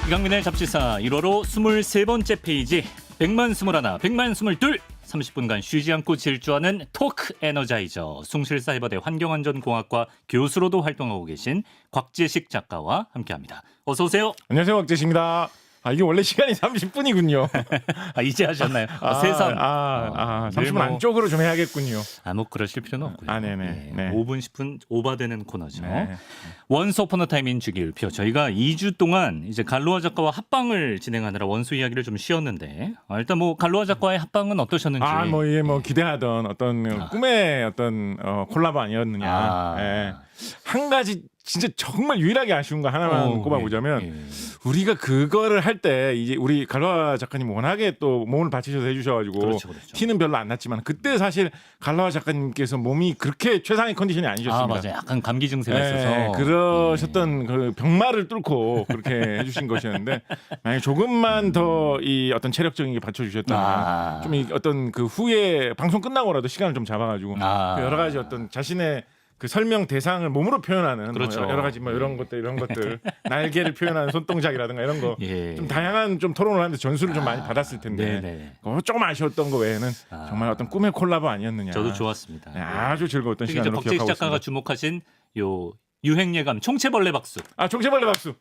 이강민의 잡지사 1월호 23번째 페이지 100만 21, 100만 22 30분간 쉬지 않고 질주하는 토크 에너자이저 숭실사이버대 환경안전공학과 교수로도 활동하고 계신 곽재식 작가와 함께합니다. 어서 오세요. 안녕하세요, 곽재식입니다. 이게 원래 시간이 30분이군요. 이제 하셨나요? 새삼. 30분 안쪽으로 좀 해야겠군요. 뭐 그러실 필요는 없고요. 네네. 네. 5분, 10분 오바되는 코너죠. 네. 원스 오퍼너 타임인 주기율표. 저희가 2주 동안 이제 갈로아 작가와 합방을 진행하느라 원수 이야기를 좀 쉬었는데 일단 뭐 갈로아 작가의 합방은 어떠셨는지. 이게 기대하던 어떤 꿈의 어떤 콜라보 아니었느냐. 네. 한 가지 진짜 정말 유일하게 아쉬운 거 하나만 꼽아보자면 우리가 그거를 할 때 이제 우리 갈로아 작가님 워낙에 또 몸을 바치셔서 해주셔가지고 그렇죠. 티는 별로 안 났지만 그때 사실 갈로아 작가님께서 몸이 그렇게 최상의 컨디션이 아니셨습니다. 맞아요. 약간 감기 증세가 있어서 그러셨던 그 병마를 뚫고 그렇게 해주신 것이었는데 만약 조금만 더 이 어떤 체력적인 게 받쳐주셨다면 좀 이 어떤 그 후에 방송 끝나고라도 시간을 좀 잡아가지고 그 여러 가지 어떤 자신의 그 설명 대상을 몸으로 표현하는 그렇죠. 여러 가지 이런 것들 날개를 표현하는 손동작이라든가 이런 거 좀 다양한 좀 토론을 하면서 전수를 좀 많이 받았을 텐데 조금 아쉬웠던 거 외에는 정말 어떤 꿈의 콜라보 아니었느냐. 저도 좋았습니다. 네, 아주 즐거웠던 시간으로 곽재식 기억하고 있습니다. 작가가 주목하신 요 유행 예감 총체벌레 박수. 총체벌레 박수.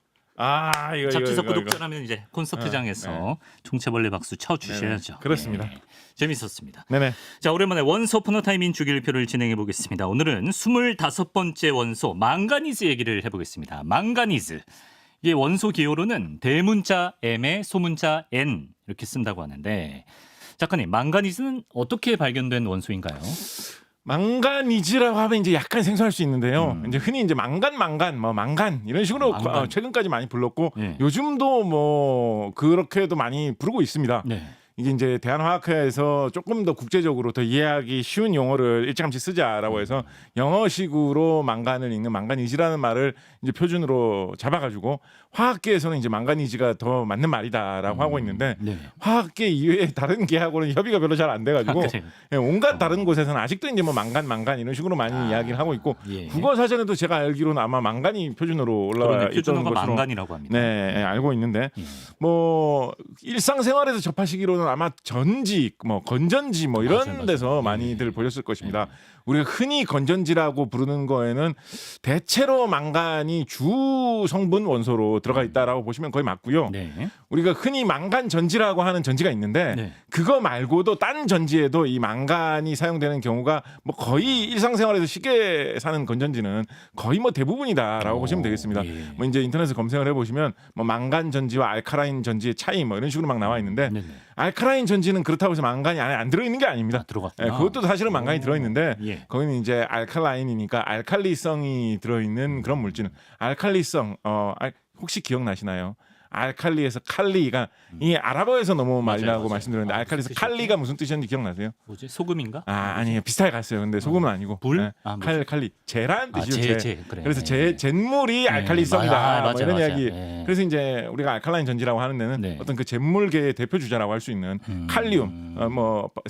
이거 잡지사 이거. 구독자라면 이제 콘서트장에서 총체벌레 박수 쳐 주셔야죠. 그렇습니다. 재밌었습니다. 네네. 자, 오랜만에 원소 오퍼너 타임인 주기율표를 진행해 보겠습니다. 오늘은 25번째 원소 망가니즈 얘기를 해보겠습니다. 망가니즈. 이게 원소 기호로는 대문자 M에 소문자 N 이렇게 쓴다고 하는데 작가님, 망가니즈는 어떻게 발견된 원소인가요? 망가니즈라고 하면 이제 약간 생소할 수 있는데요. 이제 흔히 이제 망간 이런 식으로 최근까지 많이 불렀고 요즘도 그렇게도 많이 부르고 있습니다. 네. 이게 이제 대한화학회에서 조금 더 국제적으로 더 이해하기 쉬운 용어를 일찌감치 쓰자라고 해서 영어식으로 망간을 읽는 망가니즈라는 말을 이제 표준으로 잡아가지고 화학계에서는 이제 망가니즈가 더 맞는 말이다라고 하고 있는데 화학계 이외의 다른 계하고는 협의가 별로 잘 안 돼가지고 온갖 다른 곳에서는 아직도 이제 망간 이런 식으로 많이 이야기를 하고 있고 국어 사전에도 제가 알기로는 아마 망간이 표준으로 올라와 있던 것으로 망간이라고 합니다. 네, 알고 있는데 일상생활에서 접하시기로는 아마 전지, 건전지 이런 데서 많이들 보셨을 것입니다. 우리가 흔히 건전지라고 부르는 거에는 대체로 망간이 주 성분 원소로 들어가 있다라고 보시면 거의 맞고요. 우리가 흔히 망간 전지라고 하는 전지가 있는데 그거 말고도 딴 전지에도 이 망간이 사용되는 경우가 거의 일상생활에서 쉽게 사는 건전지는 거의 대부분이다라고 보시면 되겠습니다. 이제 인터넷에 검색을 해보시면 망간 전지와 알카라인 전지의 차이 이런 식으로 막 나와 있는데 알카라인 전지는 그렇다고 해서 망간이 안에 안 들어있는 게 아닙니다. 그것도 사실은 망간이 들어있는데 거기는 이제 알칼라인이니까 알칼리성이 들어있는 그런 물질은 알칼리성 혹시 기억나시나요? 알칼리에서 칼리가 이 아랍어에서 너무 많이 나고 말씀드렸는데 알칼리에서 칼리가 무슨 뜻이었는지 기억나세요? 뭐지? 소금인가? 아니에요. 비슷하게 갔어요. 근데 소금은 아니고 불? 칼리 제란 뜻이죠. 그래. 그래서 잿물이 알칼리성이다. 이런 이야기. 네. 그래서 이제 우리가 알칼라인 전지라고 하는 데는 어떤 그 잿물계의 대표 주자라고 할 수 있는 칼리움.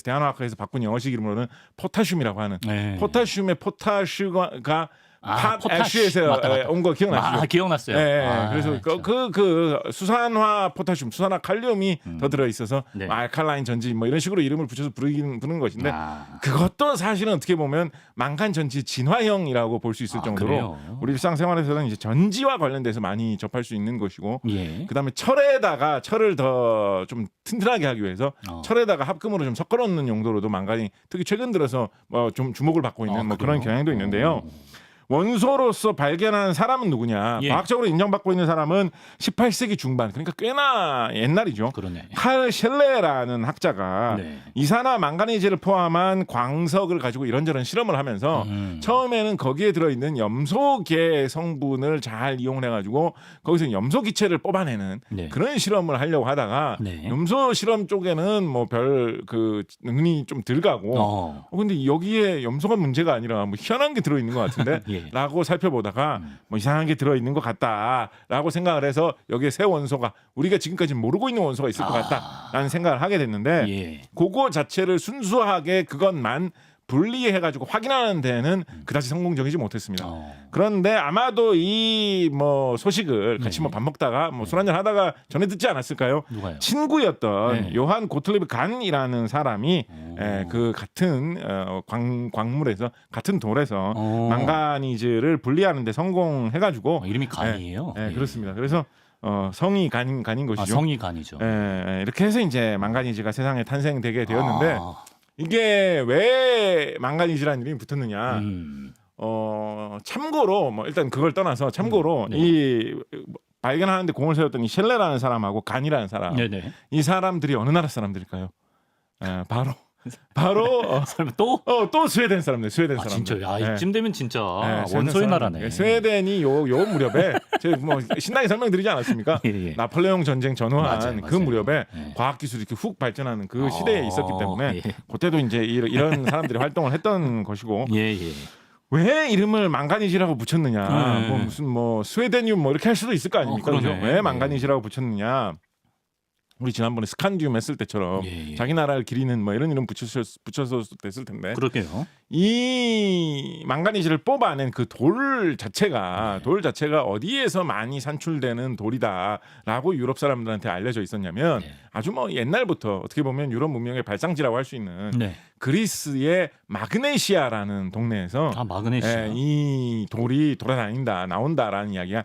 대한화학회에서 바꾼 영어식 이름으로는 포타슘이라고 하는 포타슘의 포타슈가 팟애쉬에서 온 거 기억나시죠? 기억났어요. 그래서 그 수산화 포타슘, 수산화 칼륨이 더 들어 있어서 알칼라인 전지 이런 식으로 이름을 붙여서 부르는 것인데 그것도 사실은 어떻게 보면 망간 전지 진화형이라고 볼 수 있을 정도로 우리 일상생활에서는 이제 전지와 관련돼서 많이 접할 수 있는 것이고 그다음에 철을 더 좀 튼튼하게 하기 위해서 철에다가 합금으로 좀 섞어 넣는 용도로도 망간이 특히 최근 들어서 좀 주목을 받고 있는 그런 경향도 있는데요. 원소로서 발견한 사람은 누구냐? 과학적으로 인정받고 있는 사람은 18세기 중반, 그러니까 꽤나 옛날이죠. 칼 셸레라는 학자가 이산화 망가니즈를 포함한 광석을 가지고 이런저런 실험을 하면서 처음에는 거기에 들어있는 염소계 성분을 잘 이용해가지고 거기서 염소 기체를 뽑아내는 그런 실험을 하려고 하다가 염소 실험 쪽에는 별 눈이 좀 덜 가고 근데 여기에 염소가 문제가 아니라 희한한 게 들어있는 것 같은데 라고 살펴보다가 이상한 게 들어있는 것 같다라고 생각을 해서 여기에 새 원소가 우리가 지금까지 모르고 있는 원소가 있을 것 같다라는 생각을 하게 됐는데 그거 자체를 순수하게 그것만 분리해가지고 확인하는 데는 그다지 성공적이지 못했습니다. 그런데 아마도 이 뭐 소식을 같이 뭐 밥 먹다가 뭐 술 한잔 하다가 전해 듣지 않았을까요? 누가요? 친구였던 요한 고틀리브 간이라는 사람이 그 같은 광물에서 같은 돌에서 망가니즈를 분리하는데 성공해가지고 이름이 간이에요? 예, 그렇습니다. 그래서 성이 간인 것이죠. 성이 간이죠. 이렇게 해서 이제 망가니즈가 세상에 탄생되게 되었는데 이게 왜 망가니즈라는 이름이 붙었느냐? 참고로 뭐 일단 그걸 떠나서 참고로 이 발견하는데 공을 세웠던 이 셸레라는 사람하고 간이라는 사람, 이 사람들이 어느 나라 사람들일까요? 바로 설마 또 스웨덴 사람들, 스웨덴 사람들. 진짜요? 이쯤 되면 진짜 원소의 나라네. 스웨덴이 요 무렵에 제가 뭐 신나게 설명드리지 않았습니까? 나폴레옹 전쟁 전후한 맞아요. 그 무렵에 과학 기술이 이렇게 훅 발전하는 그 시대에 있었기 때문에 그때도 이제 이런 사람들이 활동을 했던 것이고. 왜 이름을 망가니즈라고 붙였느냐? 뭐 무슨 뭐 스웨데늄 뭐 이렇게 할 수도 있을 거 아닙니까? 그죠? 왜 망가니즈라고 붙였느냐? 우리 지난번에 스칸디움 했을 때처럼 자기 나라를 기리는 뭐 이런 이름 붙여서 됐을 텐데. 그러게요. 이 망가니즈를 뽑아낸 그 돌 자체가 어디에서 많이 산출되는 돌이다라고 유럽 사람들한테 알려져 있었냐면 아주 뭐 옛날부터 어떻게 보면 유럽 문명의 발상지라고 할 수 있는 그리스의 마그네시아라는 동네에서 마그네시아. 이 돌이 나온다라는 이야기가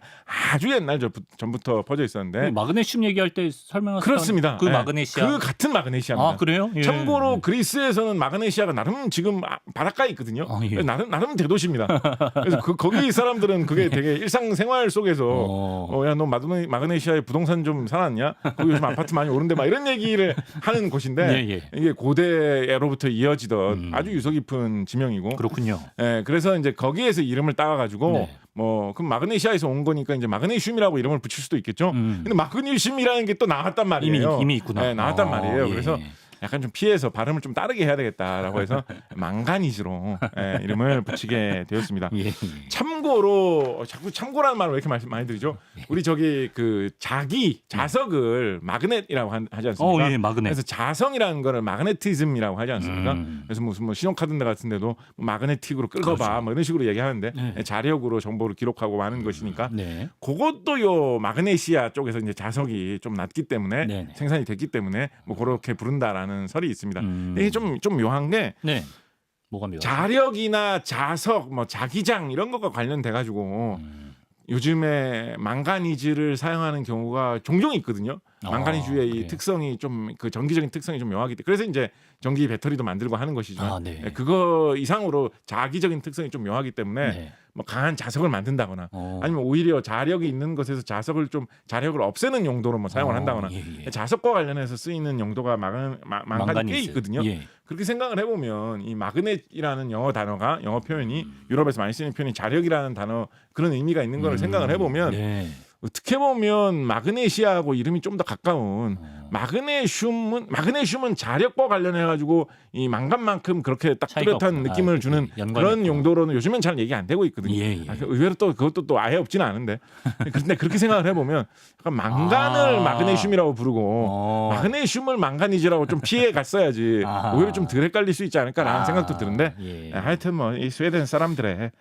아주 옛날 전부터 퍼져 있었는데 마그네슘 얘기할 때 설명하셨던 그렇습니다. 그 마그네시아. 그 같은 마그네시아입니다. 그래요? 참고로 그리스에서는 마그네시아가 나름 지금 바닷가에 있거든요. 나름 대도시입니다. 그래서 거기 사람들은 그게 되게 일상생활 속에서 야 너 마그네시아에 부동산 좀 사놨냐? 거기 요즘 아파트 많이 오른데 막 이런 얘기를 하는 곳인데 이게 고대로부터 이어지던 아주 유서 깊은 지명이고. 그렇군요. 그래서 이제 거기에서 이름을 따와가지고 뭐 그럼 마그네시아에서 온 거니까 이제 마그네슘이라고 이름을 붙일 수도 있겠죠. 근데 마그네슘이라는 게 또 나왔단 말이에요. 이미 있구나. 나왔단 말이에요. 그래서 약간 좀 피해서 발음을 좀 다르게 해야 되겠다라고 해서 망가니즈로 이름을 붙이게 되었습니다. 참고로 자꾸 참고라는 말을 왜 이렇게 많이 드리죠? 우리 저기 그 자석을 마그넷이라고 하지 않습니까? 마그넷. 그래서 자성이라는 거를 마그네티즘이라고 하지 않습니까? 그래서 무슨 뭐 신용카드 같은 데도 뭐 마그네틱으로 끌어봐 뭐 이런 식으로 얘기하는데 자력으로 정보를 기록하고 하는 것이니까 그것도 요 마그네시아 쪽에서 이제 자석이 좀 낮기 때문에 생산이 됐기 때문에 뭐 그렇게 부른다라는 설이 있습니다. 이게 좀 묘한 게 뭐가 묘하죠? 자력이나 자석, 뭐 자기장 이런 것과 관련돼 가지고 요즘에 망가니즈를 사용하는 경우가 종종 있거든요. 망가니즈의 이 특성이 좀 그 전기적인 특성이 좀 묘하기 때문에 그래서 이제 전기 배터리도 만들고 하는 것이지만 그거 이상으로 자기적인 특성이 좀 묘하기 때문에 뭐 강한 자석을 만든다거나 아니면 오히려 자력이 있는 것에서 자력을 없애는 용도로 뭐 사용을 한다거나 자석과 관련해서 쓰이는 용도가 망가니 꽤 있거든요. 그렇게 생각을 해보면 이 마그넷이라는 영어 표현이 유럽에서 많이 쓰이는 표현이 자력이라는 단어 그런 의미가 있는 걸 생각을 해보면 어떻게 보면 마그네시아하고 이름이 좀 더 가까운 마그네슘은 자력과 관련해 가지고 이 망간만큼 그렇게 딱 뚜렷한 느낌을 주는 그런 용도로는 요즘엔 잘 얘기 안 되고 있거든요. 의외로 또 그것도 또 아예 없지는 않은데 근데 그렇게 생각을 해보면 약간 망간을 마그네슘이라고 부르고 마그네슘을 망가니즈라고 좀 피해 갔어야지 오히려 좀 덜 헷갈릴 수 있지 않을까라는 생각도 드는데 하여튼 뭐 이 스웨덴 사람들의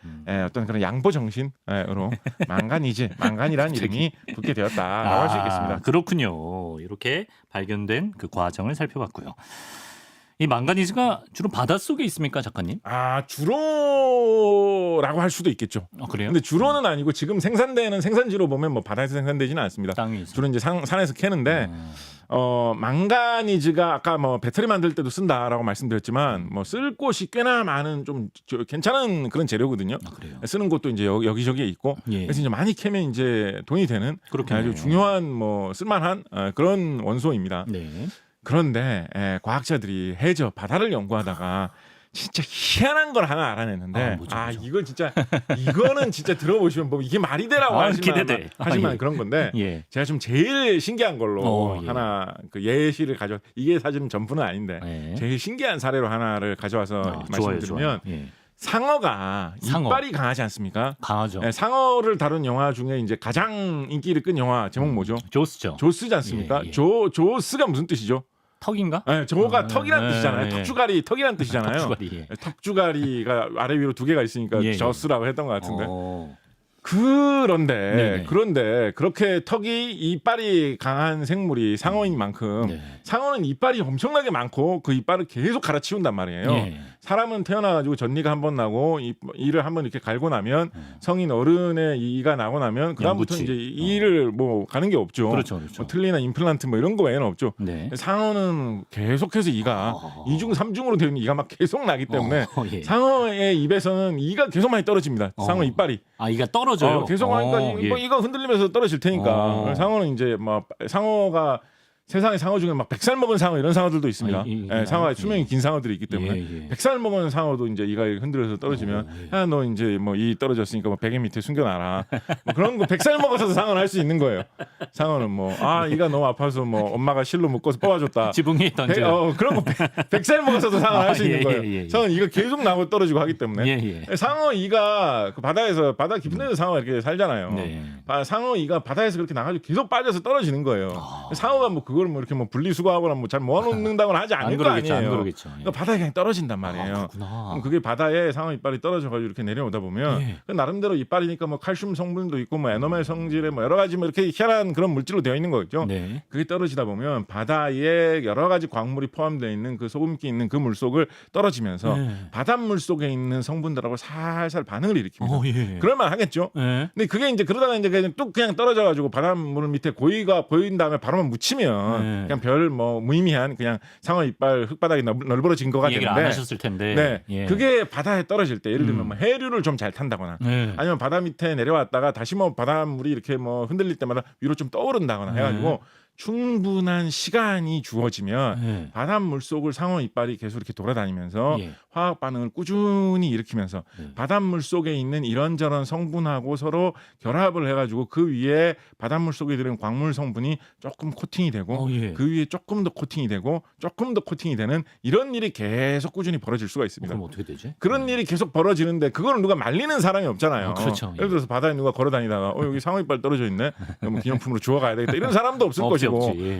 어떤 그런 양보 정신으로 망간이라는 이름이 붙게 되었다라고 할 수 있겠습니다. 그렇군요. 이렇게 발견된 그 과정을 살펴봤고요. 이 망가니즈가 주로 바닷속에 있습니까, 작가님? 주로라고 할 수도 있겠죠. 그래요? 근데 주로는 아니고 지금 생산되는 생산지로 보면 뭐 바다에서 생산되지는 않습니다. 주로 이제 산에서 캐는데 망가니즈가 아까 뭐 배터리 만들 때도 쓴다라고 말씀드렸지만 뭐 쓸 곳이 꽤나 많은 좀 괜찮은 그런 재료거든요. 그래요? 쓰는 곳도 이제 여기저기에 있고 그래서 이제 많이 캐면 이제 돈이 되는 아주 중요한 뭐 쓸만한 그런 원소입니다. 그런데 과학자들이 해저 바다를 연구하다가 진짜 희한한 걸 하나 알아냈는데 이건 진짜 이거는 진짜 들어보시면 뭐 이게 말이 되라고 하지만 그런 건데 제가 좀 제일 신기한 걸로 하나 그 예시를 이게 사실은 전부는 아닌데 제일 신기한 사례로 하나를 가져와서 말씀드리면 상어가 이빨이 강하지 않습니까? 강하죠. 상어를 다룬 영화 중에 이제 가장 인기를 끈 영화 제목 뭐죠? 조스죠. 조스지 않습니까? 조스가 무슨 뜻이죠? 턱인가? 네, 저거가 턱이란 뜻이잖아요. 턱주가리, 턱이란 뜻이잖아요. 턱주가리. 턱주가리가 아래 위로 두 개가 있으니까 예. 저스라고 했던 것 같은데. 그런데 그렇게 턱이 이빨이 강한 생물이 상어인 만큼 상어는 이빨이 엄청나게 많고 그 이빨을 계속 갈아치운단 말이에요. 사람은 태어나가지고 전니가 한 번 나고 이를 한 번 이렇게 갈고 나면 성인 어른의 이가 나고 나면 그다음부터 이제 이를 뭐 가는 게 없죠. 그렇죠. 뭐 틀니나 임플란트 뭐 이런 거 외에는 없죠. 상어는 계속해서 이가 2중 3중으로 되는 이가 막 계속 나기 때문에 상어의 입에서는 이가 계속 많이 떨어집니다. 상어 이빨이. 이가 떨어져요. 계속 하니까 이거 흔들리면서 떨어질 테니까. 상어는 이제 막 상어가 세상의 상어 중에 막 100살 먹은 상어 이런 상어들도 있습니다. 상어의 수명이 긴 상어들이 있기 때문에 100살 먹은 상어도 이제 이가 흔들려서 떨어지면 야, 너 이제 뭐 이 떨어졌으니까 뭐 베개 밑에 숨겨놔라. 뭐 그런 거 100살 먹어서도 상어는 할 수 있는 거예요. 상어는 뭐 이가 너무 아파서 뭐 엄마가 실로 묶어서 뽑아줬다. 지붕에 던져. 그런 거 100살 먹어서도 상어는 할 수 있는 거예요. 상어는 이가 계속 나고 떨어지고 하기 때문에 상어 이가 그 바다에서 바다 깊은 데서 상어가 이렇게 살잖아요. 상어 이가 바다에서 그렇게 나가지고 계속 빠져서 떨어지는 거예요. 상어가 뭐 그걸 뭐 이렇게 뭐 분리수거하거나 뭐 잘 모아놓는다거나 하지 않을 거 아니에요. 안 그러겠죠. 그러니까 바다에 그냥 떨어진단 말이에요. 그럼 그게 바다에 상어 이빨이 떨어져가지고 이렇게 내려오다 보면 그 나름대로 이빨이니까 뭐 칼슘 성분도 있고 뭐 에너멜 성질에 뭐 여러 가지 뭐 이렇게 희한한 그런 물질로 되어 있는 거죠. 그게 떨어지다 보면 바다에 여러 가지 광물이 포함되어 있는 그 소금기 있는 그 물속을 떨어지면서 바닷물 속에 있는 성분들하고 살살 반응을 일으킵니다. 그럴만 하겠죠. 근데 그게 이제 그러다가 이제 그냥 떨어져가지고 바닷물 밑에 고이가 보인 다음에 바로만 묻히면 그냥 별 뭐 무의미한 그냥 상어 이빨 흙바닥이 널브러진 거가 되는데 안 하셨을 텐데 그게 바다에 떨어질 때 예를 들면 뭐 해류를 좀 잘 탄다거나 아니면 바다 밑에 내려왔다가 다시 뭐 바닷물이 이렇게 뭐 흔들릴 때마다 위로 좀 떠오른다거나 해가지고 충분한 시간이 주어지면 바닷물 속을 상어 이빨이 계속 이렇게 돌아다니면서 화학 반응을 꾸준히 일으키면서 바닷물 속에 있는 이런저런 성분하고 서로 결합을 해가지고 그 위에 바닷물 속에 들은 광물 성분이 조금 코팅이 되고 그 위에 조금 더 코팅이 되고 조금 더 코팅이 되는 이런 일이 계속 꾸준히 벌어질 수가 있습니다. 그럼 어떻게 되지? 그런 일이 계속 벌어지는데 그거는 누가 말리는 사람이 없잖아요. 그렇죠. 예를 들어서 바다에 누가 걸어다니다가 여기 상어 이빨 떨어져 있네. 뭐 기념품으로 주워가야 되겠다. 이런 사람도 없을 것이고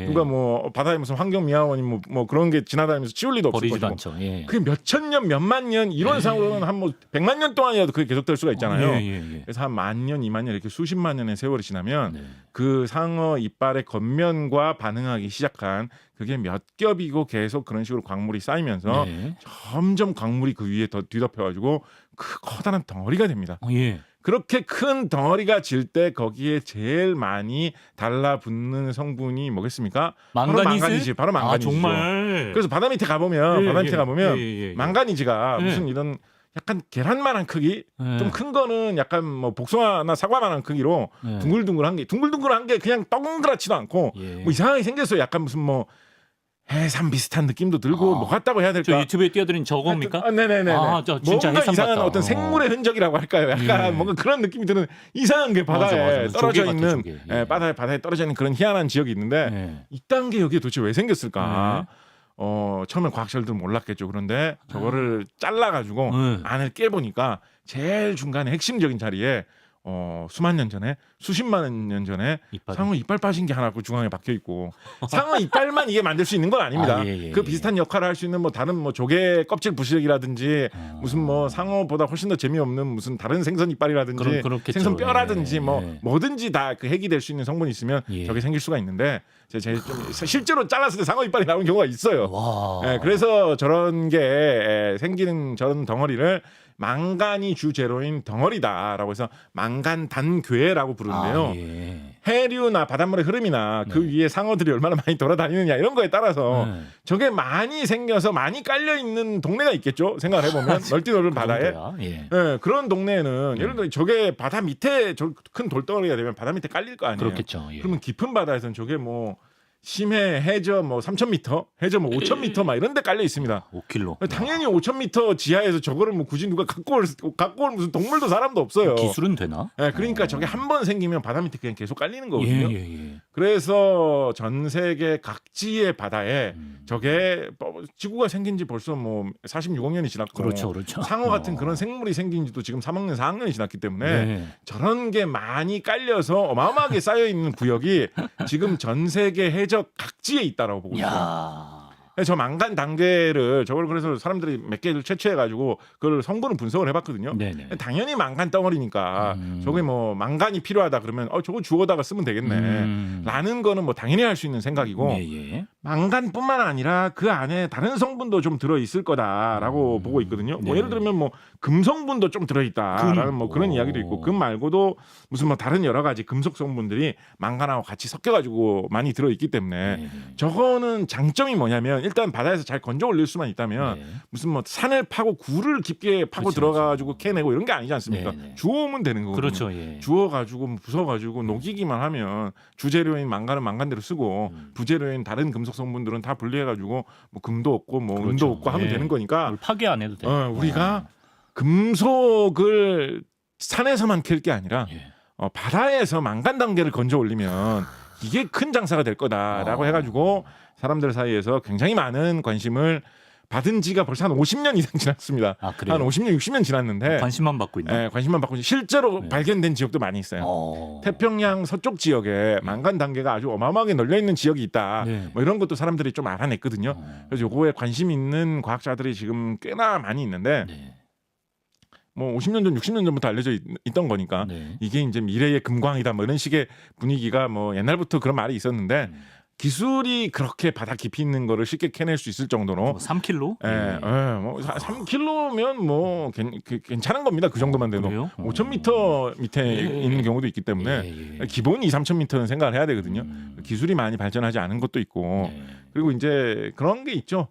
누가 뭐 바다에 무슨 환경미화원이 뭐 그런 게 지나다니면서 치울 리도 없을 것이고 않죠. 그게 몇천 년, 몇만 년 이론상으로는 한 뭐 100만 년 동안이라도 그게 계속될 수가 있잖아요. 그래서 한 10,000년, 20,000년 이렇게 수십만 년의 세월이 지나면 그 상어 이빨의 겉면과 반응하기 시작한 그게 몇 겹이고 계속 그런 식으로 광물이 쌓이면서 점점 광물이 그 위에 더 뒤덮여가지고 그 커다란 덩어리가 됩니다. 그렇게 큰 덩어리가 질 때 거기에 제일 많이 달라붙는 성분이 뭐겠습니까? 망가니즈? 바로 망가니즈죠. 정말. 그래서 바다 밑에 가보면 망가니즈가 무슨 이런 약간 계란만한 크기, 좀 큰 거는 약간 뭐 복숭아나 사과만한 크기로 둥글둥글한 게 그냥 동그랗지도 않고 뭐 이상하게 생겼어요. 약간 무슨 뭐 해삼 비슷한 느낌도 들고 뭐 같다고 해야 될까? 저 유튜브에 띄워드린 저겁니까? 네네네. 진짜 뭔가 해삼 이상한 같다. 어떤 생물의 흔적이라고 할까요? 약간 뭔가 그런 느낌이 드는 이상한 게 바다에 맞아. 떨어져 조개 있는 같아, 바다에 떨어져 있는 그런 희한한 지역이 있는데 이딴 게 여기에 도대체 왜 생겼을까? 처음엔 과학자들은 몰랐겠죠. 그런데 저거를 잘라가지고 안을 깨보니까 제일 중간에 핵심적인 자리에 수만 년 전에 수십만 년 전에 상어 이빨 빠진 게 하나 그 중앙에 박혀 있고 상어 이빨만 이게 만들 수 있는 건 아닙니다. 그 비슷한 역할을 할 수 있는 뭐 다른 뭐 조개 껍질 부스러기라든지 무슨 뭐 상어보다 훨씬 더 재미없는 무슨 다른 생선 이빨이라든지 생선 뼈라든지 뭐든지 다 그 핵이 될 수 있는 성분이 있으면 저게 생길 수가 있는데 제가 좀 실제로 잘랐을 때 상어 이빨이 나오는 경우가 있어요. 그래서 저런 게 생기는 저런 덩어리를 망간이 주재료인 덩어리다라고 해서 망간단괴라고 부르는데요. 해류나 바닷물의 흐름이나 그 위에 상어들이 얼마나 많이 돌아다니느냐 이런 거에 따라서 저게 많이 생겨서 많이 깔려 있는 동네가 있겠죠. 생각을 해보면 넓디 넓은 바다에 그런 동네에는 예를 들어 저게 바다 밑에 큰 돌덩어리가 되면 바다 밑에 깔릴 거 아니에요. 그렇겠죠. 그러면 깊은 바다에서는 저게 뭐 심해 해저 뭐 3,000m, 해저 뭐 5,000m 막 이런 데 깔려 있습니다. 5km. 당연히 5,000m 지하에서 저거를 뭐 굳이 누가 갖고 올 무슨 동물도 사람도 없어요. 기술은 되나? 그러니까 저게 한 번 생기면 바다 밑에 그냥 계속 깔리는 거거든요. 그래서 전 세계 각지의 바다에 저게 지구가 생긴 지 벌써 뭐 46억 년이 지났고 그렇죠. 상어 같은 그런 생물이 생긴 지도 지금 3억 년, 4억 년이 지났기 때문에 저런 게 많이 깔려서 어마어마하게 쌓여 있는 구역이 지금 전 세계 해적 각지에 있다라고 보고 있어요. 저 망간 단계를 저걸 그래서 사람들이 몇 개를 채취해가지고 그걸 성분을 분석을 해봤거든요. 네네. 당연히 망간 덩어리니까 저게 뭐 망간이 필요하다 그러면 저거 주워다가 쓰면 되겠네. 라는 거는 뭐 당연히 할 수 있는 생각이고 예. 망간뿐만 아니라 그 안에 다른 성분도 좀 들어 있을 거다라고 보고 있거든요. 뭐 네. 예를 들면 뭐 금 성분도 좀 들어 있다라는 뭐 그런 이야기도 있고 금 말고도 무슨 뭐 다른 여러 가지 금속 성분들이 망간하고 같이 섞여가지고 많이 들어 있기 때문에 저거는 장점이 뭐냐면 일단 바다에서 잘 건져 올릴 수만 있다면 무슨 뭐 산을 파고 굴을 깊게 파고 그렇죠, 들어가가지고 캐내고 이런 게 아니지 않습니까? 네네. 주워오면 되는 거거든요. 그렇죠. 예. 주워가지고 부숴가지고 녹이기만 하면 주재료인 망간은 망간대로 쓰고 부재료인 다른 금속 성분들은 다 분리해가지고 뭐 금도 없고 뭐 그렇죠. 은도 없고 하면 되는 거니까 그걸 파괴 안 해도 돼. 우리가 금속을 산에서만 캘 게 아니라 바다에서 망간 단계를 건져 올리면 이게 큰 장사가 될 거다라고 해가지고 사람들 사이에서 굉장히 많은 관심을 받은 지가 벌써 한 50년 이상 지났습니다. 아, 그래요? 한 50년, 60년 지났는데 관심만 받고 있나? 관심만 받고 실제로 발견된 지역도 많이 있어요. 태평양 서쪽 지역에 망간 단계가 아주 어마어마하게 널려 있는 지역이 있다. 뭐 이런 것도 사람들이 좀 알아냈거든요. 그래서 요거에 관심 있는 과학자들이 지금 꽤나 많이 있는데 뭐 50년 전, 60년 전부터 알려져 있던 거니까 이게 이제 미래의 금광이다 뭐 이런 식의 분위기가 뭐 옛날부터 그런 말이 있었는데 기술이 그렇게 바다 깊이 있는 거를 쉽게 캐낼 수 있을 정도로 뭐 3kg? 뭐 3kg면 뭐 괜찮은 겁니다. 그 정도만 돼도 5,000m 밑에 있는 경우도 있기 때문에 기본 2,000-3,000m는 생각을 해야 되거든요. 기술이 많이 발전하지 않은 것도 있고 그리고 이제 그런 게 있죠.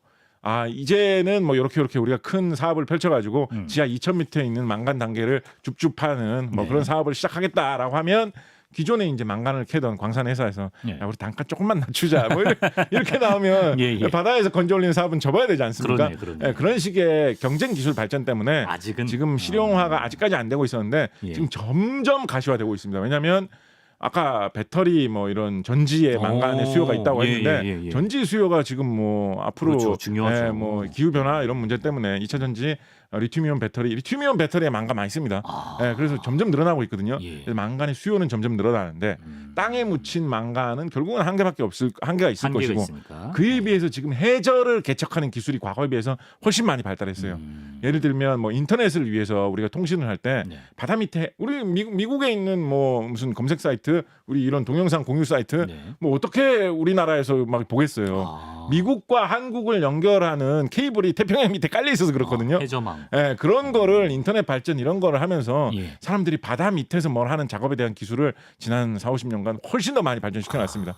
이제는 뭐 이렇게 우리가 큰 사업을 펼쳐가지고 지하 2,000m에 있는 망간 단계를 줍줍 파는 뭐 그런 사업을 시작하겠다라고 하면 기존에 이제 망간을 캐던 광산 회사에서 야, 우리 단가 조금만 낮추자 뭐 이렇게 나오면 바다에서 건져 올리는 사업은 접어야 되지 않습니까? 그러네. 그런 식의 경쟁 기술 발전 때문에 아직은 지금 실용화가 아직까지 안 되고 있었는데 지금 점점 가시화되고 있습니다. 왜냐하면 아까 배터리 뭐 이런 전지의 망간의 수요가 있다고 했는데 전지 수요가 지금 뭐 앞으로 그렇죠, 중요하죠. 뭐 기후 변화 이런 문제 때문에 2차 전지 리튬이온 배터리에 망간 많이 씁니다. 그래서 점점 늘어나고 있거든요. 그래서 망간의 수요는 점점 늘어나는데 땅에 묻힌 망간은 결국은 한계가 있을 것이고 있으니까. 그에 비해서 지금 해저를 개척하는 기술이 과거에 비해서 훨씬 많이 발달했어요. 예를 들면 뭐 인터넷을 위해서 우리가 통신을 할 때 바다 밑에 우리 미국에 있는 뭐 무슨 검색 사이트 우리 이런 동영상 공유 사이트 뭐 어떻게 우리나라에서 막 보겠어요. 미국과 한국을 연결하는 케이블이 태평양 밑에 깔려 있어서 그렇거든요. 해저망. 그런 거를 인터넷 발전 이런 거를 하면서 사람들이 바다 밑에서 뭘 하는 작업에 대한 기술을 지난 40-50년간 훨씬 더 많이 발전시켜 놨습니다.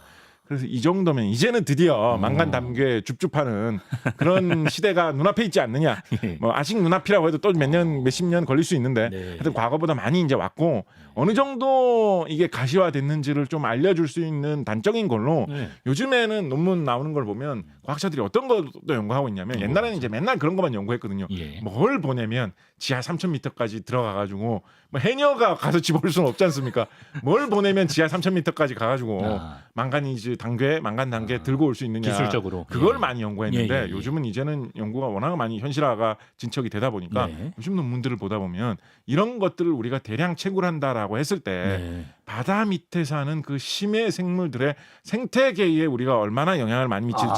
그래서 이 정도면 이제는 드디어 망간 단계 줍줍하는 그런 시대가 눈앞에 있지 않느냐. 뭐 아직 눈앞이라고 해도 또 몇십 년 걸릴 수 있는데 하여튼 과거보다 많이 이제 왔고 어느 정도 이게 가시화됐는지를 좀 알려줄 수 있는 단적인 걸로 요즘에는 논문 나오는 걸 보면 과학자들이 어떤 것도 연구하고 있냐면 옛날에는 이제 맨날 그런 것만 연구했거든요. 뭘 보내면 지하 3,000m까지 들어가가지고 뭐 해녀가 가서 집어올 수는 없지 않습니까? 뭘 보내면 지하 3,000m까지 가가지고 망가니즈 단계, 망간 단계 들고 올 수 있느냐. 기술적으로. 그걸 많이 연구했는데 요즘은 이제는 연구가 워낙 많이 현실화가 진척이 되다 보니까 요즘 논문들을 보다 보면 이런 것들을 우리가 대량 채굴한다라고 했을 때 바다 밑에 사는 그 심해 생물들의 생태계에 우리가 얼마나 영향을 많이 미칠지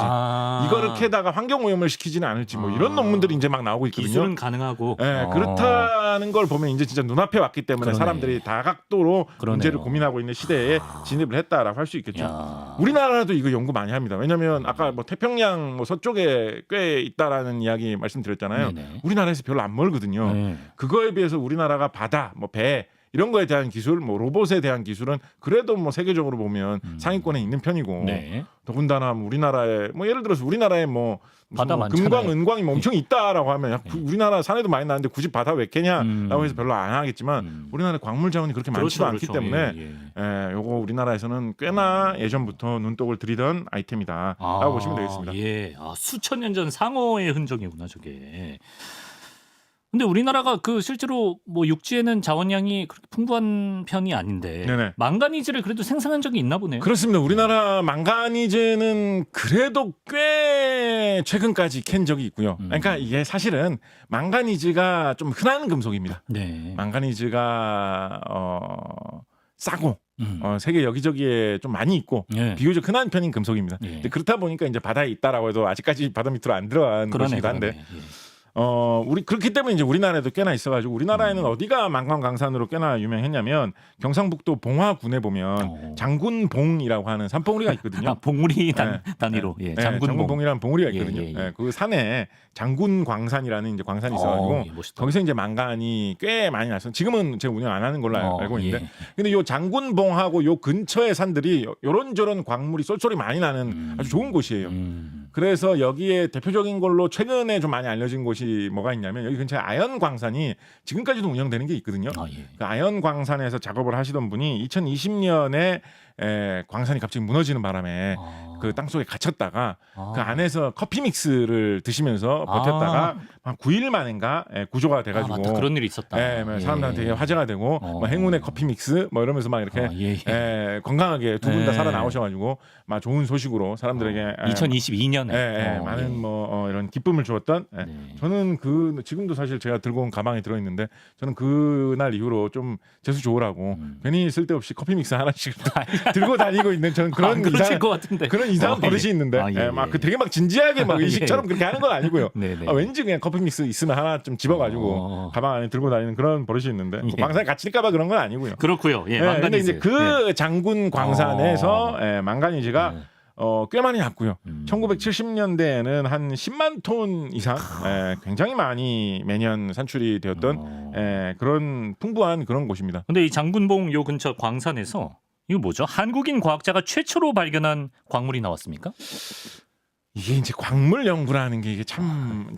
이거를 캐다가 환경 오염을 시키지는 않을지 뭐 이런 논문들이 이제 막 나오고 있거든요. 기술은 가능하고 그렇다는 걸 보면 이제 진짜 눈앞에 왔기 때문에 사람들이 다각도로 문제를 고민하고 있는 시대에 진입을 했다라고 할 수 있겠죠. 우리나라도 이거 연구 많이 합니다. 왜냐하면 아까 뭐 태평양 뭐 서쪽에 꽤 있다라는 이야기 말씀드렸잖아요. 우리나라에서 별로 안 멀거든요. 그거에 비해서 우리나라가 바다, 뭐 배 이런 거에 대한 기술, 뭐 로봇에 대한 기술은 그래도 뭐 세계적으로 보면 상위권에 있는 편이고 더군다나 우리나라에 뭐 예를 들어서 우리나라에 뭐 바다 뭐 금광, 은광이 뭐 엄청 있다라고 하면 우리나라 산에도 많이 나는데 굳이 바다 왜 캐냐라고 해서 별로 안 하겠지만 우리나라 광물 자원이 그렇게 많지도 않기 때문에 요거 우리나라에서는 꽤나 예전부터 눈독을 들이던 아이템이다라고 보시면 되겠습니다. 수천 년 전 상어의 흔적이구나 저게. 근데 우리나라가 그 실제로 뭐 육지에는 자원량이 그렇게 풍부한 편이 아닌데 망가니즈를 그래도 생산한 적이 있나 보네요. 그렇습니다. 우리나라 망가니즈는 그래도 꽤 최근까지 캔 적이 있고요. 그러니까 이게 사실은 망가니즈가 좀 흔한 금속입니다. 망가니즈가 싸고 세계 여기저기에 좀 많이 있고 예. 비교적 흔한 편인 금속입니다. 예. 근데 그렇다 보니까 이제 바다에 있다라고 해도 아직까지 바다 밑으로 안 들어간 것이기도 한데 예. 우리 그렇기 때문에 이제 우리나라에도 꽤나 있어가지고 우리나라에는 어디가 망광강산으로 꽤나 유명했냐면 경상북도 봉화군에 보면 장군봉이라고 하는 산봉우리가 있거든요. 아, 봉우리 단위로 예. 장군봉이라는 봉우리가 예, 있거든요. 예, 예. 그 산에 장군광산이라는 이제 광산이 있어가지고 예, 멋있다. 거기서 이제 망간이 꽤 많이 나서 지금은 제가 운영 안 하는 걸로 알고 있는데 예. 근데 요 장군봉하고 요 근처의 산들이 요런저런 광물이 쏠쏠이 많이 나는 아주 좋은 곳이에요. 그래서 여기에 대표적인 걸로 최근에 좀 많이 알려진 곳이 뭐가 있냐면 여기 근처에 아연광산이 지금까지도 운영되는 게 있거든요. 예. 그 아연광산에서 작업을 하시던 분이 2020년에 광산이 갑자기 무너지는 바람에 그 땅속에 갇혔다가 그 안에서 커피 믹스를 드시면서 버텼다가 한 9일 만인가 구조가 돼가지고 맞다. 그런 일이 있었다. 사람들한테 되게 화제가 되고 뭐 행운의 커피 믹스 뭐 이러면서 막 이렇게 건강하게 두 분 다 살아 나오셔가지고 막 좋은 소식으로 사람들에게 2022년에 많은 뭐 이런 기쁨을 주었던 저는 그 지금도 사실 제가 들고 온 가방에 들어있는데 저는 그날 이후로 좀 재수 좋으라고 괜히 쓸데없이 커피 믹스 하나씩 들고 다니고 있는 저는 그런 이상한 버릇이 있는데 막 그 되게 막 진지하게 막 의식처럼 그렇게 하는 건 아니고요. 왠지 그냥 커피 믹스 있으면 하나 좀 집어가지고 가방 안에 들고 다니는 그런 버릇이 있는데 뭐 광산에 갇힐까봐 그런 건 아니고요. 그렇고요. 예, 근데 이제 그 장군 광산에서 망가니즈가 꽤 많이 났고요. 1970년대에는 한 10만 톤 이상 굉장히 많이 매년 산출이 되었던 그런 풍부한 그런 곳입니다. 근데 이 장군봉 요 근처 광산에서 이거 뭐죠? 한국인 과학자가 최초로 발견한 광물이 나왔습니까? 이게 이제 광물 연구라는 게 이게 참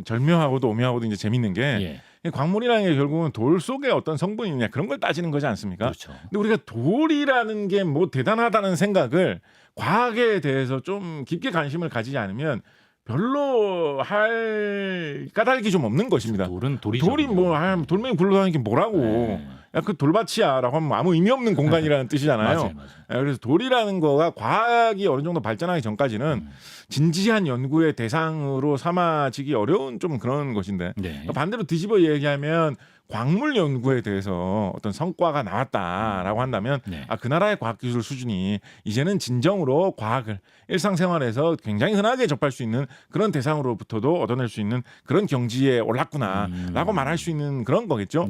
절묘하고도 오묘하고도 이제 재밌는 게 광물이라는 게 결국은 돌 속에 어떤 성분이냐 그런 걸 따지는 거지 않습니까? 그렇죠. 근데 우리가 돌이라는 게 뭐 대단하다는 생각을 과학에 대해서 좀 깊게 관심을 가지지 않으면 별로 할 까닭이 좀 없는 것입니다. 돌이 뭐 돌멩이 굴러다니는 게 뭐라고? 야, 그 돌밭이야라고 하면 아무 의미 없는 공간이라는 뜻이잖아요. 맞아요. 그래서 돌이라는 거가 과학이 어느 정도 발전하기 전까지는 진지한 연구의 대상으로 삼아지기 어려운 좀 그런 것인데 반대로 뒤집어 얘기하면 광물 연구에 대해서 어떤 성과가 나왔다라고 한다면 그 나라의 과학기술 수준이 이제는 진정으로 과학을 일상생활에서 굉장히 흔하게 접할 수 있는 그런 대상으로부터도 얻어낼 수 있는 그런 경지에 올랐구나라고 말할 수 있는 그런 거겠죠.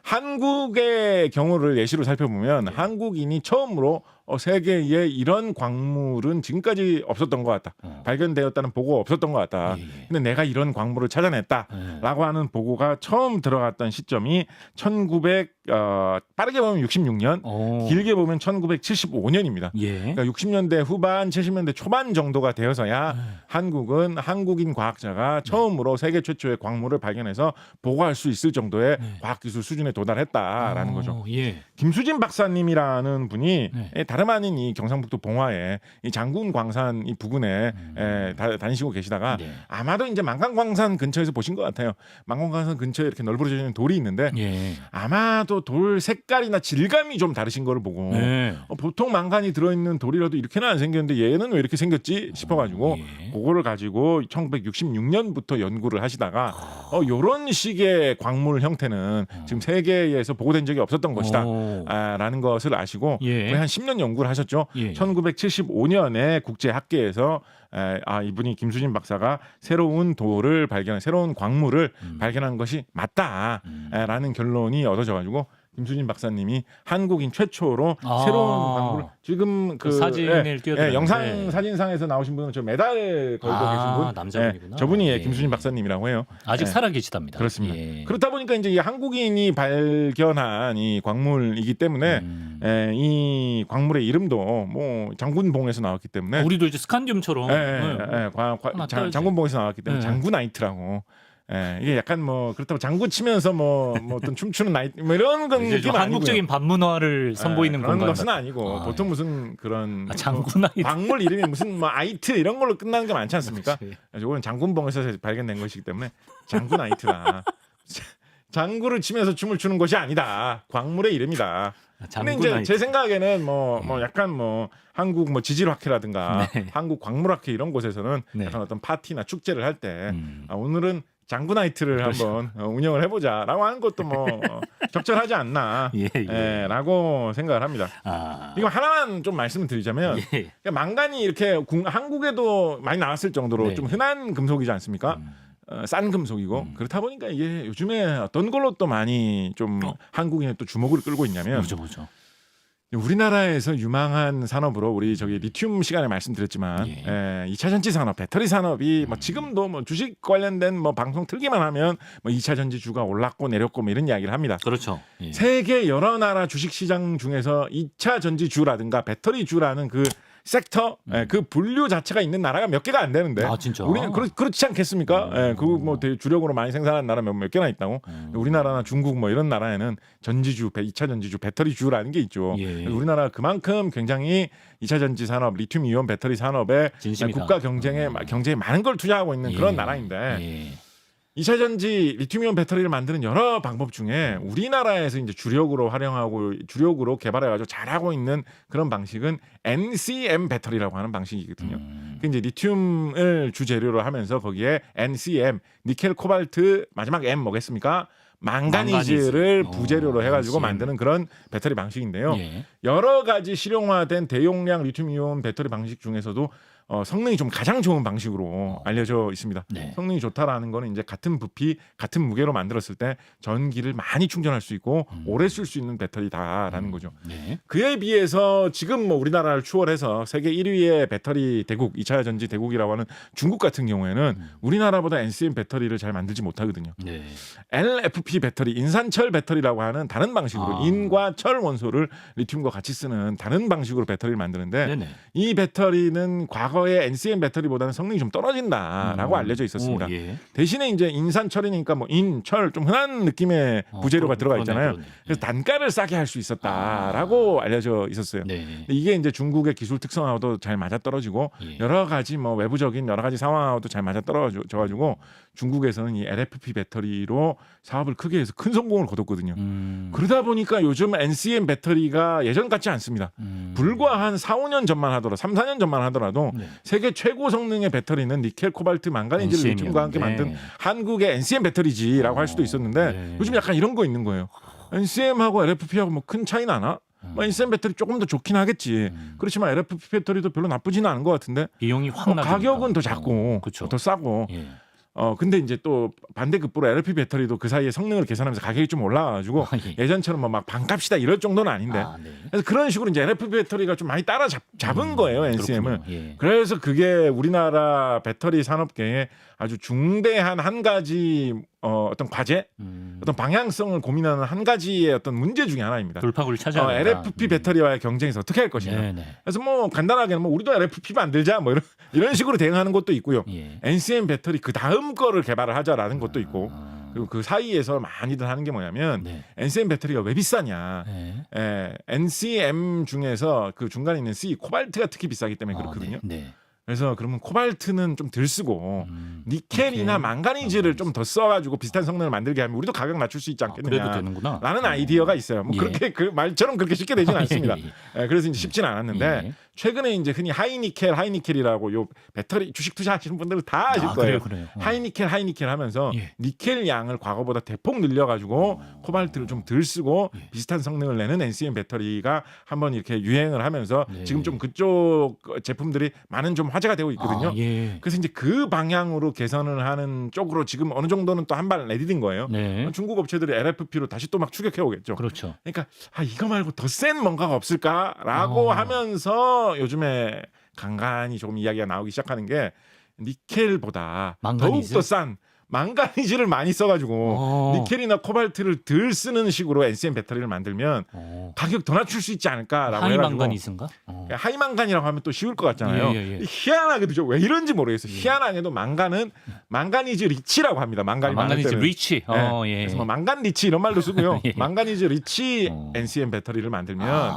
한국의 경우를 예시로 살펴보면 한국인이 처음으로 세계에 이런 광물은 지금까지 없었던 것 같다. 발견되었다는 보고가 없었던 것 같다. 근데 내가 이런 광물을 찾아냈다라고 하는 보고가 처음 들어갔던 시점이 빠르게 보면 66년, 길게 보면 1975년입니다. 그러니까 60년대 후반, 70년대 초반 정도가 되어서야 한국은 한국인 과학자가 처음으로 세계 최초의 광물을 발견해서 보고할 수 있을 정도의 과학기술 수준에 도달했다라는 거죠. 김수진 박사님이라는 분이 다름 아닌 이 경상북도 봉화에 이 장군 광산 이 부근에 다니시고 계시다가 아마도 이제 망간광산 근처에서 보신 것 같아요. 망간광산 근처에 이렇게 널브러져 있는 돌이 있는데 아마도 돌 색깔이나 질감이 좀 다르신 거를 보고 보통 망간이 들어있는 돌이라도 이렇게는 안 생겼는데 얘는 왜 이렇게 생겼지 싶어가지고 그거를 가지고 1966년부터 연구를 하시다가 이런 식의 광물 형태는 지금 세계에서 보고된 적이 없었던 것이다 라는 것을 아시고 거의 한 10년 연구를 하셨죠. 1975년에 국제학계에서 이분이 김수진 박사가 새로운 돌을 새로운 광물을 발견한 것이 맞다라는 결론이 얻어져가지고 김수진 박사님이 한국인 최초로 새로운 광물을 지금 그 사진을 띄워드렸는데 영상 사진상에서 나오신 분은 저 메달 걸고 계신 분 남자분이구나. 저분이 김수진 박사님이라고 해요. 아직 살아 계시답니다. 그렇습니다. 그렇다 보니까 이제 이 한국인이 발견한 이 광물이기 때문에 이 광물의 이름도 뭐 장군봉에서 나왔기 때문에 우리도 이제 스칸디움처럼 장군봉에서 나왔기 때문에 장군나이트라고. 이게 약간 뭐 그렇다고 장구 치면서 뭐 어떤 춤추는 나이트 뭐 이런 건 느낌 한국적인 반문화를 선보이는 그런 공간 것은 아니고 보통 무슨 그런 장군나이트 광물 이름이 무슨 뭐 아이트 이런 걸로 끝나는 게 많지 않습니까? 이거는 장군봉에서 발견된 것이기 때문에 장군나이트다. 장구를 치면서 춤을 추는 것이 아니다. 광물의 이름이다. 근데 이제 제 생각에는 뭐 약간 뭐 한국 뭐 지질학회라든가 한국 광물학회 이런 곳에서는 약간 어떤 파티나 축제를 할 때 오늘은 장구나이트를 한번 운영을 해보자라고 하는 것도 뭐 적절하지 않나 라고 생각을 합니다. 이거 하나만 좀 말씀을 드리자면 그러니까 망간이 이렇게 한국에도 많이 나왔을 정도로 좀 흔한 금속이지 않습니까? 싼 금속이고 그렇다 보니까 이게 요즘에 어떤 걸로 또 많이 좀 한국인의 또 주목을 끌고 있냐면 뭐죠? 우리나라에서 유망한 산업으로 우리 저기 리튬 시간에 말씀드렸지만 2차 전지 산업, 배터리 산업이 뭐 지금도 뭐 주식 관련된 뭐 방송 틀기만 하면 뭐 2차 전지주가 올랐고 내렸고 뭐 이런 이야기를 합니다. 그렇죠. 세계 여러 나라 주식 시장 중에서 2차 전지주라든가 배터리주라는 그 섹터, 그 분류 자체가 있는 나라가 몇 개가 안 되는데. 진짜. 우리는 그렇지 않겠습니까? 그거 뭐 되게 주력으로 많이 생산하는 나라 몇 개나 있다고. 우리나라나 중국 뭐 이런 나라에는 전지주, 2차 전지주, 배터리주라는 게 있죠. 우리나라가 그만큼 굉장히 2차 전지 산업, 리튬 이온 배터리 산업에 진심이다. 국가 경제에 많은 걸 투자하고 있는 그런 나라인데. 2차 전지 리튬이온 배터리를 만드는 여러 방법 중에 우리나라에서 이제 주력으로 활용하고 주력으로 개발해가지고 잘하고 있는 그런 방식은 NCM 배터리라고 하는 방식이거든요. 그 이제 리튬을 주재료로 하면서 거기에 NCM, 니켈, 코발트, 마지막 M 뭐겠습니까? 망가니즈를 부재료로 해가지고 만드는 그런 배터리 방식인데요. 여러 가지 실용화된 대용량 리튬이온 배터리 방식 중에서도 성능이 좀 가장 좋은 방식으로 알려져 있습니다. 성능이 좋다라는 거는 이제 같은 부피, 같은 무게로 만들었을 때 전기를 많이 충전할 수 있고 오래 쓸 수 있는 배터리다라는 거죠. 그에 비해서 지금 뭐 우리나라를 추월해서 세계 1위의 배터리 대국, 2차 전지 대국이라고 하는 중국 같은 경우에는 우리나라보다 NCM 배터리를 잘 만들지 못하거든요. LFP 배터리, 인산철 배터리라고 하는 다른 방식으로 인과 철 원소를 리튬과 같이 쓰는 다른 방식으로 배터리를 만드는데 이 배터리는 과거의 NCM 배터리보다는 성능이 좀 떨어진다라고 알려져 있었습니다. 대신에 이제 인산철이니까 뭐 인철 좀 흔한 느낌의 부재료가 들어가 있잖아요. 그래서 단가를 싸게 할 수 있었다라고 알려져 있었어요. 이게 이제 중국의 기술 특성하고도 잘 맞아떨어지고 여러 가지 뭐 외부적인 여러 가지 상황하고도 잘 맞아떨어져가지고 중국에서는 이 LFP 배터리로 사업을 크게 해서 큰 성공을 거뒀거든요. 그러다 보니까 요즘 NCM 배터리가 예전 같지 않습니다. 불과 한 4, 5년 전만 하더라도 3, 4년 전만 하더라도 세계 최고 성능의 배터리는 니켈, 코발트, 망가니즈, 리튬과 함께 만든 한국의 NCM 배터리지라고 할 수도 있었는데 요즘 약간 이런 거 있는 거예요. NCM하고 LFP하고 뭐 큰 차이 나나? 뭐 NCM 배터리 조금 더 좋긴 하겠지. 그렇지만 LFP 배터리도 별로 나쁘지는 않은 것 같은데 비용이 확 나니까. 가격은 더 작고 더 싸고. 근데 이제 또 반대급부로 LFP 배터리도 그 사이에 성능을 계산하면서 가격이 좀 올라가지고 예전처럼 뭐 막 반값이다 이럴 정도는 아닌데 그래서 그런 식으로 이제 LFP 배터리가 좀 많이 따라잡은 거예요, NCM을. 그래서 그게 우리나라 배터리 산업계에 아주 중대한 한 가지 어떤 과제, 어떤 방향성을 고민하는 한 가지의 어떤 문제 중에 하나입니다. 돌파구를 찾아야 된다. LFP 배터리와의 경쟁에서 어떻게 할 것이냐. 그래서 뭐 간단하게는 뭐 우리도 LFP 만들자 뭐 이런 식으로 대응하는 것도 있고요. NCM 배터리 그 다음 거를 개발을 하자라는 것도 있고. 그리고 그 사이에서 많이들 하는 게 뭐냐면 NCM 배터리가 왜 비싸냐. NCM 중에서 그 중간에 있는 C, 코발트가 특히 비싸기 때문에 그렇거든요. 그래서 그러면 코발트는 좀 덜 쓰고 니켈이나 망가니즈를 좀 더 써가지고 비슷한 성능을 만들게 하면 우리도 가격 낮출 수 있지 않겠느냐 라는 아이디어가 있어요. 뭐 그렇게 그 말처럼 그렇게 쉽게 되지는 않습니다. 그래서 이제 쉽지는 않았는데 최근에 이제 흔히 하이니켈이라고 요 배터리 주식 투자하시는 분들은 다 아실 거예요. 그래요. 하이니켈 하면서 니켈 양을 과거보다 대폭 늘려가지고 코발트를 좀 덜 쓰고 비슷한 성능을 내는 NCM 배터리가 한번 이렇게 유행을 하면서 지금 좀 그쪽 제품들이 많은 좀 화제가 되고 있거든요. 그래서 이제 그 방향으로 개선을 하는 쪽으로 지금 어느 정도는 또 한 발 내디딘 거예요. 중국 업체들이 LFP로 다시 또 막 추격해 오겠죠. 그렇죠. 그러니까 이거 말고 더 센 뭔가가 없을까라고 하면서 요즘에 간간히 조금 이야기가 나오기 시작하는 게 니켈보다 더욱더 싼 망가니즈를 많이 써가지고 니켈이나 코발트를 덜 쓰는 식으로 NCM 배터리를 만들면 가격 더 낮출 수 있지 않을까라고 해가지고 하이망가니즈인가? 하이망간이라고 하면 또 쉬울 것 같잖아요. 희한하게도 왜 이런지 모르겠어요. 희한하게도 망간은 망가니즈 리치라고 합니다. 망가니즈 리치. 그래서 뭐 망간 리치 이런 말도 쓰고요. 망가니즈 리치 NCM 배터리를 만들면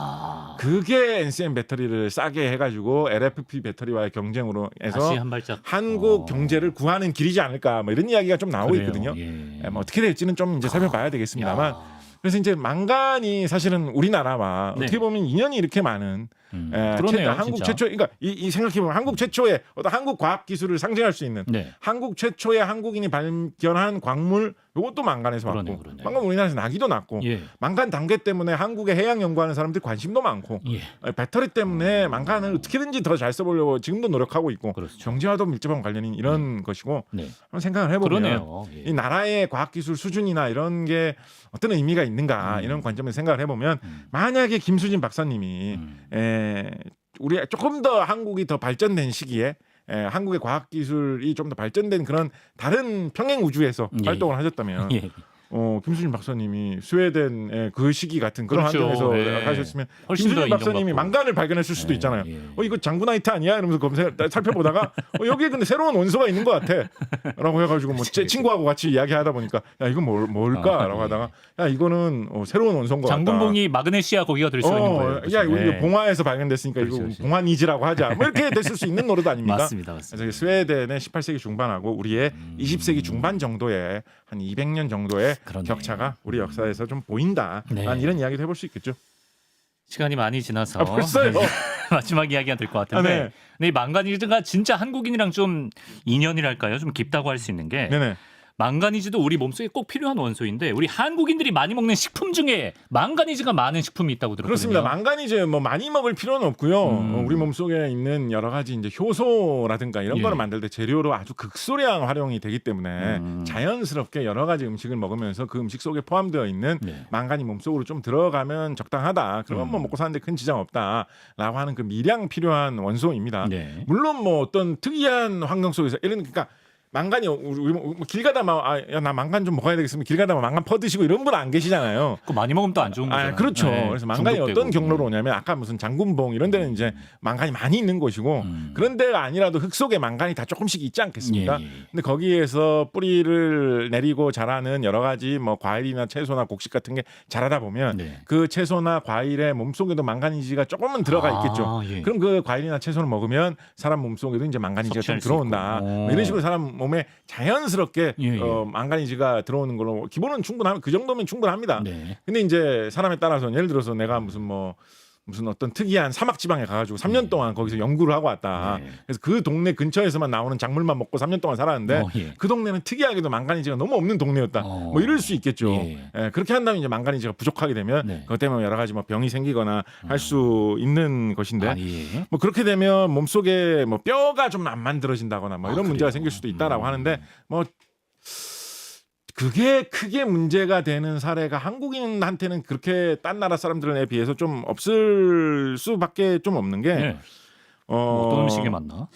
그게 NCM 배터리를 싸게 해가지고 LFP 배터리와의 경쟁으로 해서 한국 경제를 구하는 길이지 않을까 뭐 이런 이야기가 좀 나오고 있거든요. 뭐 어떻게 될지는 좀 이제 살펴봐야 되겠습니다만 그래서 이제 망간이 사실은 우리나라와 어떻게 보면 인연이 이렇게 많은 그러네요, 한국 진짜. 최초, 그러니까 이 생각해보면 한국 최초의 어떤 한국 과학 기술을 상징할 수 있는 네. 한국 최초의 한국인이 발견한 광물, 이것도 망간에서 왔고, 그러네. 망간 우리나라에서 나기도 났고, 예. 망간 단계 때문에 한국의 해양 연구하는 사람들이 관심도 많고, 예. 배터리 때문에 망간을 어떻게든지 더 잘 써보려고 지금도 노력하고 있고, 그렇죠. 경제와도 밀접한 관련인 이런 것이고, 네. 한번 생각을 해보면 그러네요. 예. 이 나라의 과학기술 수준이나 이런 게 어떤 의미가 있는가 이런 관점에서 생각을 해보면 만약에 김수진 박사님이 우리 조금 더 한국이 더 발전된 시기에 한국의 과학기술이 좀 더 발전된 그런 다른 평행 우주에서 예. 활동을 하셨다면 예. 김수진 박사님이 스웨덴의 그 시기 같은 그런 그렇죠. 환경에서 예. 하셨으면 훨씬 더 김수진 박사님이 인정받고. 망간을 발견했을 수도 있잖아요. 예. 이거 장구나이트 아니야? 이러면서 살펴보다가 여기에 근데 새로운 원소가 있는 것 같아라고 해가지고 뭐 제 친구하고 같이 이야기하다 보니까 야 이건 뭘까라고 예. 하다가 야 이거는 새로운 원소인 것 같다. 장군봉이 마그네시아 거기가 될 수 있는 거예요. 야 우리 예. 봉화에서 발견됐으니까 이거 그렇죠. 봉화니즈라고 하자. 뭐 이렇게 됐을 수 있는 노릇 아닙니까? 맞습니다. 그래서 스웨덴의 18세기 중반하고 우리의 20세기 중반 정도의 한 200년 정도의 그러네. 격차가 우리 역사에서 좀 보인다. 네. 이런 이야기도 해볼 수 있겠죠. 시간이 많이 지나서 벌써요? 마지막 이야기가 될 것 같은데 네. 근데 이 망가니즈가 진짜 한국인이랑 좀 인연이랄까요? 좀 깊다고 할 수 있는 게 네네. 망가니즈도 우리 몸속에 꼭 필요한 원소인데 우리 한국인들이 많이 먹는 식품 중에 망가니즈가 많은 식품이 있다고 들었거든요. 그렇습니다. 망간이즈 뭐 많이 먹을 필요는 없고요. 우리 몸속에 있는 여러 가지 이제 효소라든가 이런 예. 거를 만들 때 재료로 아주 극소량 활용이 되기 때문에 자연스럽게 여러 가지 음식을 먹으면서 그 음식 속에 포함되어 있는 네. 망간이 몸속으로 좀 들어가면 적당하다. 그러면 뭐 먹고 사는데 큰 지장 없다라고 하는 그 미량 필요한 원소입니다. 네. 물론 뭐 어떤 특이한 환경 속에서 예를 들면 그러니까 망간이 우리 길 가다 나 망간 좀 먹어야 되겠으면 길 가다 망간 퍼드시고 이런 분 안 계시잖아요. 그거 많이 먹으면 또 안 좋은 거잖아요. 그렇죠. 네. 그래서 망간이 중독되고. 어떤 경로로 오냐면 아까 무슨 장군봉 이런 데는 이제 망간이 많이 있는 곳이고 그런 데가 아니라도 흙 속에 망간이 다 조금씩 있지 않겠습니까? 예. 근데 거기에서 뿌리를 내리고 자라는 여러 가지 뭐 과일이나 채소나 곡식 같은 게 자라다 보면 네. 그 채소나 과일의 몸속에도 망가니즈가 조금은 들어가 있겠죠. 예. 그럼 그 과일이나 채소를 먹으면 사람 몸속에도 이제 망가니즈가 좀 섭취할 수 들어온다. 있고. 뭐 이런 식으로 사람 몸에 자연스럽게 예. 망가니즈가 들어오는 걸로 기본은 충분한 그 정도면 충분합니다. 네. 근데 이제 사람에 따라서 예를 들어서 내가 무슨 어떤 특이한 사막 지방에 가가지고 3년 동안 거기서 연구를 하고 왔다. 네. 그래서 그 동네 근처에서만 나오는 작물만 먹고 3년 동안 살았는데 예. 그 동네는 특이하게도 망가니즈가 너무 없는 동네였다. 뭐 이럴 수 있겠죠. 예. 그렇게 한다면 이제 망가니즈가 부족하게 되면 네. 그것 때문에 여러 가지 뭐 병이 생기거나 할 수 있는 것인데 예. 뭐 그렇게 되면 몸속에 뭐 뼈가 좀 안 만들어진다거나 뭐 이런 문제가 그래요? 생길 수도 있다라고 하는데 뭐 그게 크게 문제가 되는 사례가 한국인한테는 그렇게 딴 나라 사람들에 비해서 좀 없을 수밖에 좀 없는 게 네. 뭐 어떤 음식이 맞나?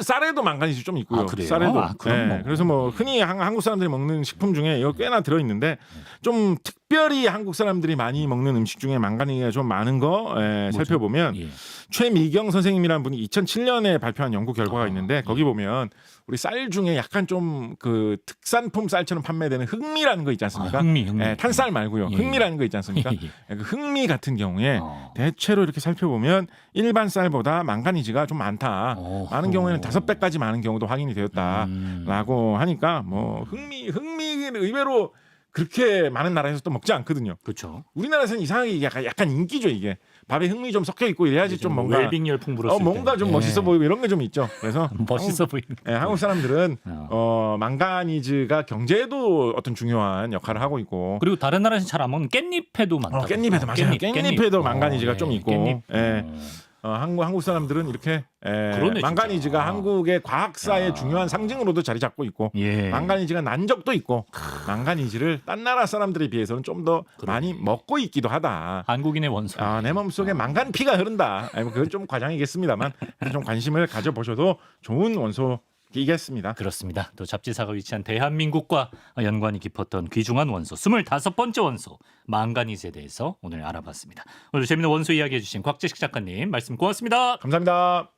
쌀에도 망가니즈 좀 있고요. 그래요? 쌀에도. 그럼 뭐. 그래서 뭐 흔히 한국 사람들이 먹는 식품 중에 이거 꽤나 들어 있는데 좀 특별히 한국 사람들이 많이 먹는 음식 중에 망가니즈가 좀 많은 거 살펴보면 예. 최미경 선생님이라는 분이 2007년에 발표한 연구 결과가 있는데 거기 보면 우리 쌀 중에 약간 좀 그 특산품 쌀처럼 판매되는 흑미라는 거 있지 않습니까? 흑미. 탄쌀 말고요. 예. 흑미라는 거 있지 않습니까? 예. 그 흑미 같은 경우에 대체로 이렇게 살펴보면 일반 쌀보다 망가니즈가 좀 많다. 많은 경우에는 5배까지 많은 경우도 확인이 되었다라고 하니까 뭐 흑미는 의외로 그렇게 많은 나라에서 또 먹지 않거든요. 그렇죠. 우리나라에서는 이상하게 약간 인기죠 이게. 밥에 흑미 좀 섞여 있고 이래야지 좀 뭔가 웰빙 열풍 불었을 뭔가 때. 좀 멋있어 보이고 이런 게 좀 있죠. 그래서 멋있어 보이는. 한국 사람들은 망가니즈가 경제에도 어떤 중요한 역할을 하고 있고 그리고 다른 나라에서 잘 안 먹는 깻잎에도 많다. 깻잎에도 맞아요. 깻잎에도 망가니즈가 예, 좀 있고. 깻잎. 한국 사람들은 이렇게 그러네, 망가니즈가 진짜. 한국의 과학사의 중요한 상징으로도 자리 잡고 있고 예. 망가니즈가 난 적도 있고 망가니즈를 딴 나라 사람들에 비해서는 좀 더 많이 먹고 있기도 하다. 한국인의 원소. 내 몸속에 망간피가 흐른다. 그건 좀 과장이겠습니다만 좀 관심을 가져보셔도 좋은 원소이겠습니다. 그렇습니다. 또 잡지사가 위치한 대한민국과 연관이 깊었던 귀중한 원소 25번째 원소 망가니즈에 대해서 오늘 알아봤습니다. 오늘 재미있는 원소 이야기해 주신 곽재식 작가님 말씀 고맙습니다. 감사합니다.